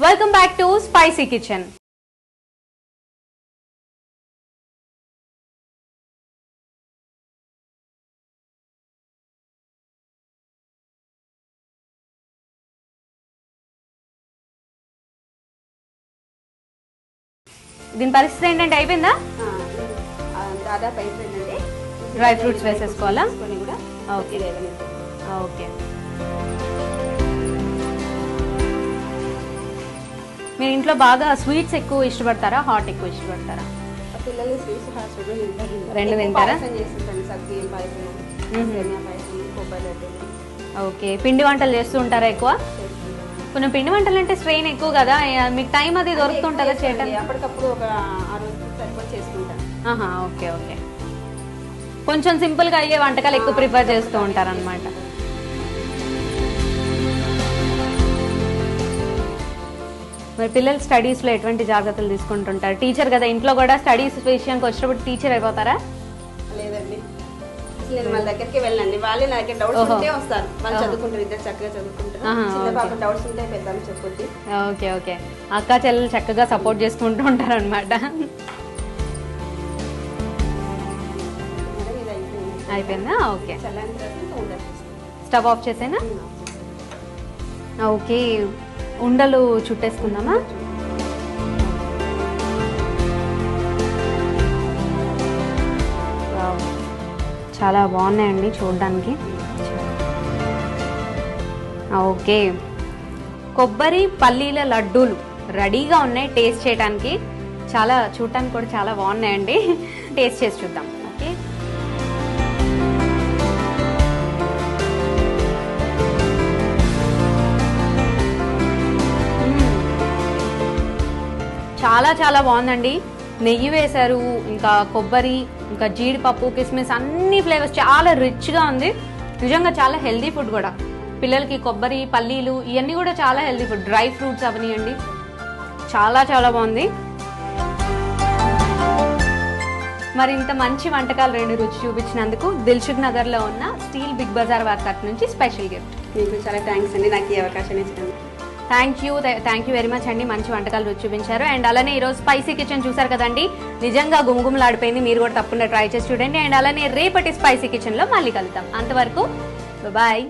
Welcome back to Spicy Kitchen. దీని పరిస్థితి ఏంటంటే అయిపోయిందా? దాదాపు అయిపోయిందండి. డ్రై ఫ్రూట్స్ వేసేసుకోవాలా? Okay okay. మీరు ఇంట్లో బాగా స్వీట్స్ ఎక్కువ ఇష్టపడతారా, హాట్ ఎక్కువ ఇష్టపడతారా? పిల్లలు స్వీట్స్ హాట్ రెండు తింటారా? సగ్గుబియ్యం పాయసం, సేమియా పాయసం, కొబ్బరి లడ్డూలు. ఓకే. పిండి వంటలు చేస్తూ ఉంటారా ఎక్కువ? కొంచెం పిండి వంటలు అంటే స్ట్రెయిన్ ఎక్కువ కదా, మీకు టైం అది దొరుకుతుంటుందా చేయడానికి? అప్పటికప్పుడు ఒక 6 రోజులు సరిపోయి చేసుకుంటాను. Okay okay. కొంచెం సింపుల్గా అయ్యే వంటకాలు ఎక్కువ ప్రిఫర్ చేస్తూ ఉంటారనమాట. మరి పిల్లలు స్టడీస్లో ఎటువంటి జాగ్రత్తలు తీసుకుంటుంటారు? టీచర్ కదా, ఇంట్లో కూడా స్టడీస్ విషయానికి వచ్చినప్పుడు టీచర్ అయిపోతారా? లేదండి, నేను వాళ్ళ దగ్గరికి వెళ్ళండి. వాళ్ళే నా దగ్గర డౌట్స్ ఉంటే వస్తారు. వాళ్ళు చదువుకుంటారు, ఇద్దరు చక్కగా చదువుకుంటారు. చిన్న పాప డౌట్స్ ఉంటే పెద్దలు చెప్పుద్ది. Okay okay. అక్క చెల్లెలు చక్కగా సపోర్ట్ చేసుకుంటూ ఉంటారు అనమాట. అయిపోయిందా? ఓకే. స్టవ్ ఆఫ్ చేసేనా? ఓకే. ఉండలు చుట్టేసుకుందామా? చాలా బాగున్నాయండి చూడడానికి. ఓకే. కొబ్బరి పల్లీల లడ్డూలు రెడీగా ఉన్నాయి టేస్ట్ చేయడానికి. చాలా చూడటానికి కూడా చాలా బాగున్నాయండి. టేస్ట్ చేసి చూద్దాం. ఓకే. చాలా చాలా బాగుందండి. నెయ్యి వేశారు, ఇంకా కొబ్బరి, ఇంకా జీడిపప్పు, కిస్మిస్, అన్ని ఫ్లేవర్స్ చాలా రిచ్గా ఉంది. నిజంగా చాలా హెల్దీ ఫుడ్ కూడా. పిల్లలకి కొబ్బరి, పల్లీలు ఇవన్నీ కూడా చాలా హెల్దీ ఫుడ్. డ్రై ఫ్రూట్స్ అవనియండి, చాలా చాలా బాగుంది. మరి ఇంత మంచి వంటకాలు రెండు రుచి చూపించినందుకు దిల్సుఖ్ నగర్లో ఉన్న స్టీల్ బిగ్ బజార్ వారి తరఫు నుంచి స్పెషల్ గిఫ్ట్. మీకు చాలా థ్యాంక్స్ అండి నాకు ఈ అవకాశం ఇచ్చినందుకు. థ్యాంక్ యూ వెరీ మచ్ అండి. మంచి వంటకాలు రుచి చూపించారు. అండ్ అలానే ఈరోజు స్పైసీ కిచెన్ చూసారు కదండి, నిజంగా గుమగుమలాడిపోయింది. మీరు కూడా తప్పకుండా ట్రై చేసి చూడండి. అండ్ అలానే రేపటి స్పైసీ కిచెన్లో మళ్ళీ కలుద్దాం. అంతవరకు బాయ్.